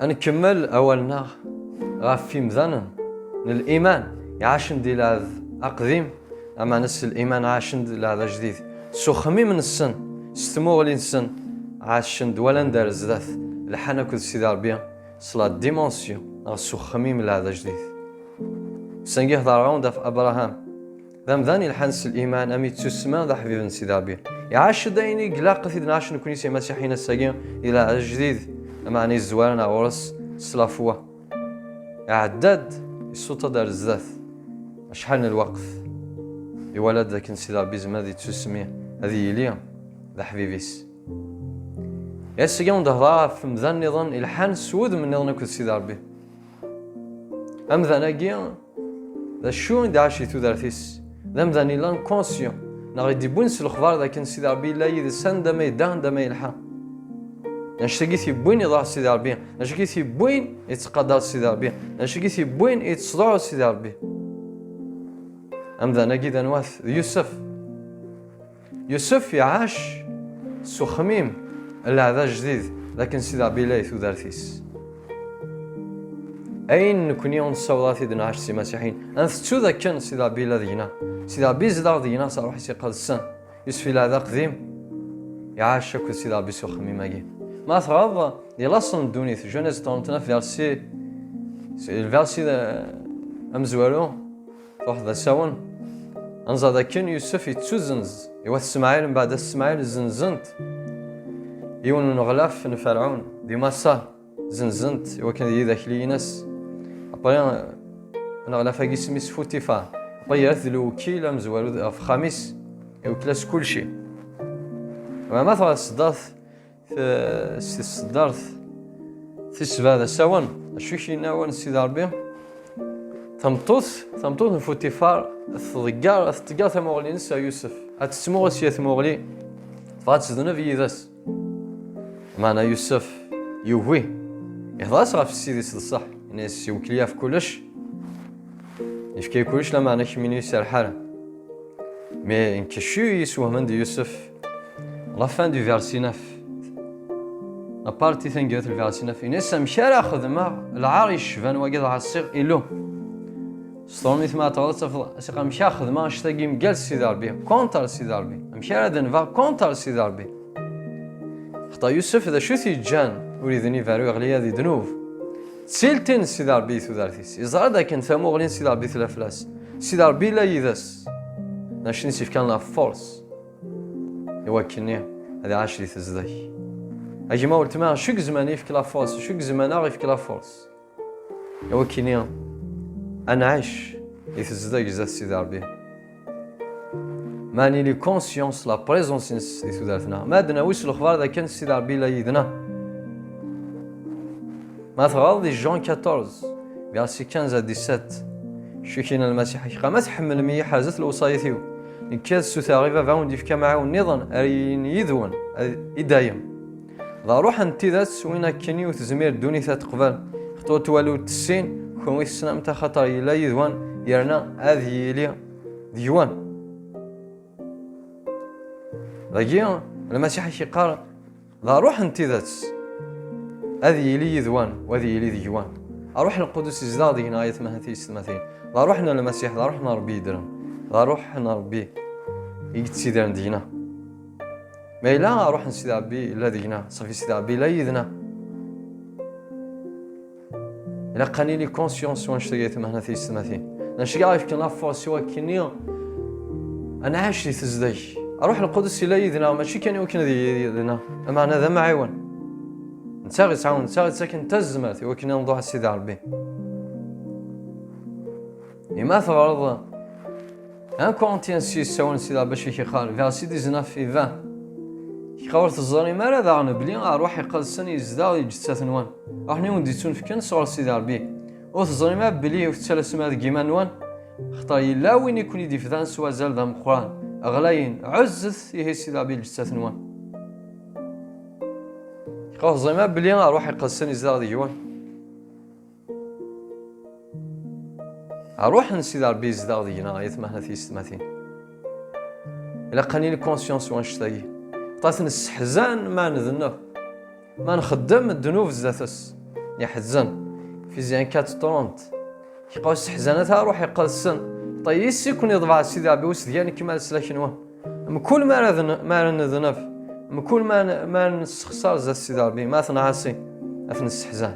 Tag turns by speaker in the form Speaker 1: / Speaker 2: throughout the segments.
Speaker 1: نكمل أولنا غافي مذانا الإيمان يعاشن دي هذا أقديم أما نس الإيمان عاشن دي هذا جديد سخمي من السن ستموغلي السن عاشن ولا ندار الزداث لحنا كل سيدي ربي صلاة ديمونسيون سخمي من هذا جديد سنجيه ضارعون داف أبراهام ذم ذاني الحنس الإيمان أمي تسمى ذا حبيب سيدي ربي يعاش دايني قلاقة في دناش نكوني سي مسيحيين الساقين إلى جديد أما عني الزوارنا ورس سلافوة يعدد السلطة دار الزاث شحال من الوقت يولد ذاك سيدي ربي زعما هذه تسمي هذه يليا ذا حبيبيس يا الساقين ظهرها في مذان نظن الحان سود من نظن كل سيدي ربي أم ذا ناقيا ذا شو ندي عاشي تودارتيس ذم ذاني لان كونسيون نغيدي بوينس الأخبار ذاك سيدي ربي لا يدي سن دمي دان دمي الحا نشتكيتي بوين يضع سيدي ربي نشتكيتي بوين يتقدر سيدي ربي نشتكيتي بوين يتصدع سيدي ربي أم ذا ناقي ذا نواث يوسف يعاش سخميم إلا هذا جديد لكن سيدي ربي لا يتودارتيس أين نكون يوم الصوضات إذا نعيش سي مسيحيين أنثتو ذا كان سيدي ربي لا ذينا سيدي ربي زدار ذينا صاروح يسيقال السن يسفي لهذا قديم يعاش شكو سيدي ربي سخمي ماقي ما تغض يلاصن الدوني في جونيز طونتنا في الفيرسي أمزوالو روح ذا ساون أنزا ذا كان يوسف يتسوزنز يوث السماعيل من بعد السماعيل زنزنت يون نغلاف نفرعون ديما صا زنزنت وكان ذي ذاك ليناس أبريان نغلاف هاكي سميس فوتيفا أبريان يرثلو كيلا مزوالو في خامس يوكلاس كل شيء وما مثلا الصداث في الصدارث في السبادة سوان الشوشي ناوان السيدي ربي ثمطوث الفوتيفار الثقار ثموغلي نسا يوسف هتسموغ سيا ثموغلي فات سدنا في ذاس معنا يوسف يوهي يهضاس غاف السيدي صح الناس يوكليها في كلش يفكي كلش لا معنى كمين يسار حاله مي انكشو يسوه من دي يوسف لا فان دو فيرسي 9 لا بارتي ثانجيوت الفيرسي 9 الناس مشارع خدمة العارش فان واقد عصير إلو ستورمي ثما تغلط سيقا مشا خدمة اشتاقي مقال سيدي ربي كونتر سيدي ربي مشارع دنفا كونتر سيدي ربي خطا يوسف إذا شو ثيجان وريدني فارو يغلي هذه ذنوب سيلتين سيدي ربي ثلاثيس يزرع ذاك ثمو غلين سيدي ربي ثلاث سيدي ربي لا يدس ناشني سيف كان لا فورس يوكلني هذا عاش لي تزداي اجي ما قلت ما شو زمان يفك لا فورس شو زمان يفك لا فورس يوكلني انا عايش يتزداي زاد سيدي ربي ماني لي كونسيونس لا بريزونس دي ثلاثنا ما دنا ويس الاخبار ذا كان سيدي ربي لا يدنا ما تغاضي جون 14 فيرسي 15 à 17 شو كاين المسيح ما تحمل مية حازت الوصايتيو إن كاد ستغيب فاون ديفكا معه النظام أرين يذون إدايم ذا روح أنت ذات وين كني وتزمير دوني ثات قبل خطوة والو تسين كون السنة متى خطر إلا يذوان يرنا هذه لي ديوان ذاكيا المسيح يقال ذا روح أنت ذات هذه لي يذوان وهذه لي ديوان أروح القدس إزداد هنا آية مهثي السماثين لا روحنا المسيح لا روحنا ربي يدرن لا روحنا ربي يتسيدان دينا ما لا روح نسيد ربي لا دينا صافي سيد ربي لا يدنا إلا قاني لي كونسيونس وان شتيت مهنا في السماثين نشجع عارف كنا فورس هو كنيا أنا عايش لي تزدي أروح القدس لا يدنا ماشي كان يمكن يدنا أما أنا ذا معيون نتاغي تعاون نتاغي ساكن تزمات وكنا نضوع السيد ربي إما ثغرض ان كورنتيان 6 سوون سيدا باش يخال فيرسي 19 في 20 يخاورت الزري ما لا داغن بلي اروح يقلسن يزدا يجتات نوان راحني ونديتون في كان صور سيدي ربي او الزري ما بلي وتسلس ما كيما نوان خطا يلا وين يكون يدي فدان سوا زال ذا مقران اغلاين عزت يهي سيدي ربي يجتات نوان يخاور الزري ما بلي اروح يقلسن يزدا ديوان أروح نسيد ربي يزداد دينا يتمهنا في ستماثين إلا قاني لي كونسيونس وان شتاقي طاثن السحزان ما نذنب ما نخدم الذنوب زاتس يحزن فيزيان 430 كيقاوس حزانتها روح يقلسن طيس يكون يضبع سيدي ربي وس ديالي كيما السلاكنوا كل ما نذنب كل ما نستخسر زاد سيدي ربي ما تنعسي اثن السحزان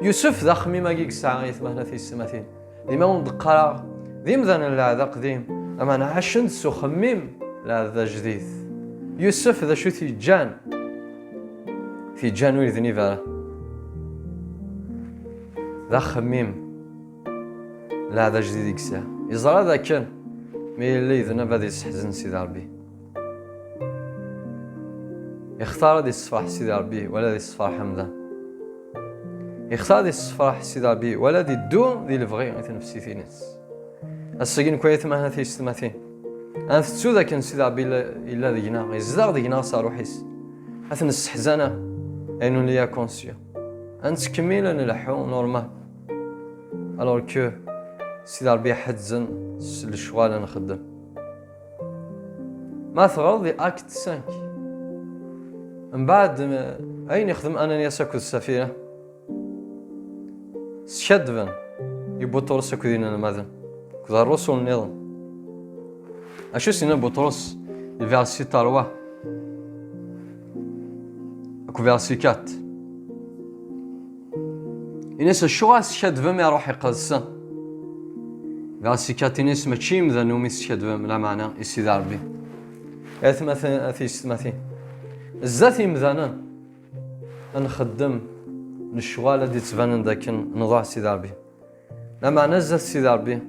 Speaker 1: يوسف ذا خميمه كيك ساعه يثمهنا في السماتين ديما ونقرا ذي مذن لا قديم اما انا عشنت سو خميم لا ذا جديد يوسف ذا شو في جانوري ذنيفا ذا خميم لا ذا جديد يكسا يزرى ذا كان مي اللي ذنب هذا يسحزن سيدي ربي يختار هذا الصفاح سيدي ربي ولا ذي الصفاح حمدا يختار هذا الصفاح سيدي ربي ولا ذي الدون ذي الفغي نفسي في ناس السجين كويت ما هنا في السماتين أنا فتسو ذا كان سيدي ربي إلا ذينا يزدغ ذينا صار وحيس أثن السحزانة أينو ليا كونسيو أنت كميلا نلحو نورمال ألور كو سيدي ربي حزن الشغال نخدم ما ثغرض ذي أكت 5 من بعد أين يخدم أنا نياساكو السفينة شدفن يبطرس أكو دينا المذن كذا الرسول النظام أشو سينا بطرس الفيرسي تاروا أكو فيرسي 4 إنس الشغاس شدفن ما يروح يقلسن فيرسي 4 إنس ما تشيم ذا نوميس شدفن لا معنى يسيدي ربي أثي استماثين الزاتي مذانا نخدم الشغال اللي تبان ذاك نضاع سيدي ربي لا معنى الزات سيدي ربي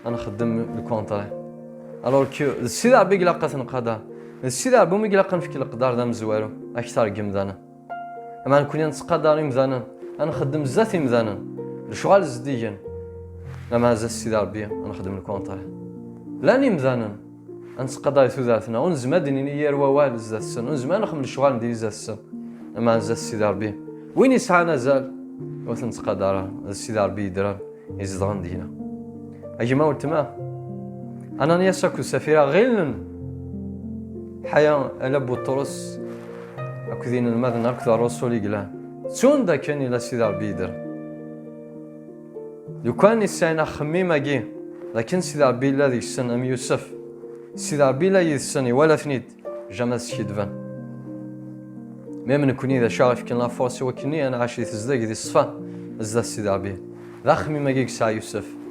Speaker 1: أنا خدم الكونتري ألور كيو السيدي ربي قلاقة نقدر السيدي ربي مي قلاقة نفك القدر ذا مزوارو أكثر كمذانا أما نكون نتقدر مذانا أنا خدم ذاتي مذانا الشغال زديا لما زاد السيدي ربي أنا خدم الكونتري لاني مذانا نتقدر ثلاثنا ونزمدني نير ووال زاد السن ونزمان نخمل الشغال ندير زاد السن لما زاد السيدي ربي وين يسعى نزال وتنتقدر السيدي ربي يدرى يزدغن دينا أجمع والتما أنا نيساكو سفيرة غيلن حياة ألا بطرس أكو ذين المذن أكثر رسولي قلان تون دا كان إلا سيدي ربي يدر لو كان يسعينا خميمة جي لكن سيدي ربي الذي يسن أم يوسف سيدي ربي لا يسني ولا ثنيد جمس شدفن ما من كوني إذا شارف كن لا فورس وكني أنا عاشي تزدق ذي الصفا زاد سيدي ربي ذا خميمة جيك سا يوسف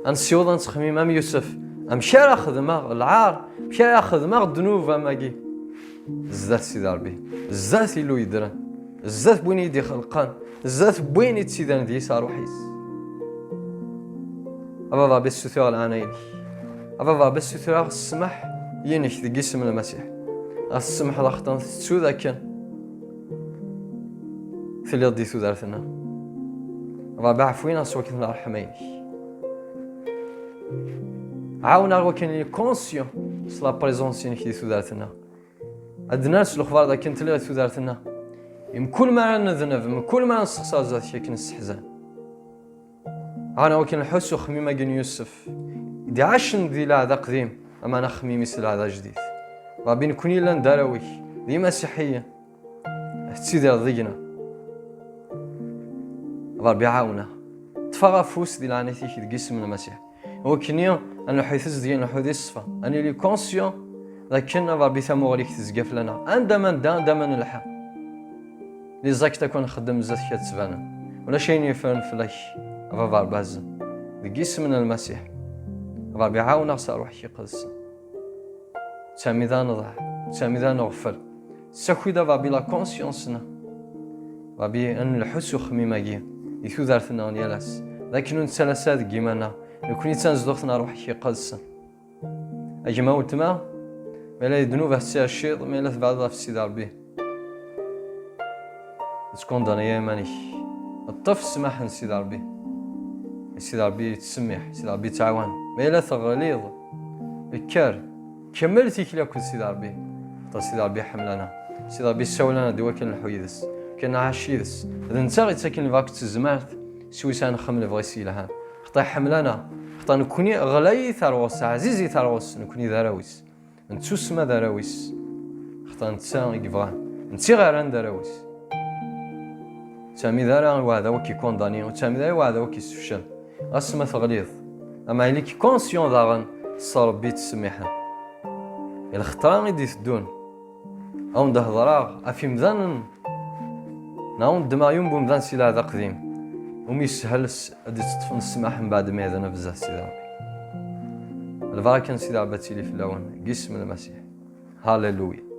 Speaker 1: أن سيوضا تخميم أم يوسف أم شار أخذ ماغ العار شار أخذ ماغ الذنوب أم أجي زاد سيدي ربي زاد يلو يدرن زاد بوين يدي خلقان زاد بوين يتسيدان دي صار وحيس أبا بس ثوار العنين أبا بس ثوار السمح ينك ذي جسم المسيح السمح لختان تسو ذاك في اللي يضي ثوارتنا أبا بعفوين أسوأ كنا الرحمين عاونا وكان كونسيون سلا بريزونس ينك ذي ثوارتنا الناس الأخبار ذا كنت لي ثوارتنا كل ما نذنب كل ما نستخسر ذات شيء نستحزن أنا وكان الحس خميمة جن يوسف دي عشن ذي لا ذا قديم أما أنا خميمي مثل هذا جديد وبين كوني لن داروي ذي مسيحية تسيدي رضينا ربي عاونا تفغى فوس دي لعنتي في الجسم المسيح وكنيا أنا حيثز دي أنا حدي الصفا أنا لي كونسيون لكن ربي ثمو غليك تزقف لنا عندما نلحق لذاك تكون خدم زاد كتسبانا ولا شيء يفرن فلاش ربي بازن الجسم من المسيح ربي عاونا صار وحي قدس تسامي ذا نضع تسامي ذا نغفر سكوي دا ربي لا كونسيونسنا ربي أن الحس خميمة جي يثو ذارتنا ونيالاس لكن نتسلسات جيمانا نكون يتنزدوختنا روحي قدس أجمع وتما ملا يدنو بحسي الشيط ملا تبعضها في السيد ربي تكون دانا يماني الطف سماح السيد ربي السيد ربي يتسمح السيد ربي يتعاون ملا تغليظ الكار كملتي كلا كل السيد ربي السيد ربي حملنا السيد ربي سولنا دواكن الحويدس كنا عاشيدس إذا نتاغي تساكن الفاكت الزمارت سويسان خمل فغيسي لها خطا حملنا خطا نكوني غلاي ثروس عزيزي ثروس نكوني ذراويس نتسو سما ذراويس خطا نتسا يقفغان نتسي غيران ذراويس تامي دارا وهذا هو كي كونداني وتامي دارا وهذا هو كي سفشل اسما تغليظ اما اللي كي كونسيون داغن صربي تسميحن الى خطراني دي تدون او ندهضراغ افي مذان ناون دمايون بمذان سيلا هذا قديم ومي يسهل ادي تطفن السماح من بعد ما يذن بزاف سيدا البركه سيدا باتيلي في اللون قسم المسيح هاليلويا.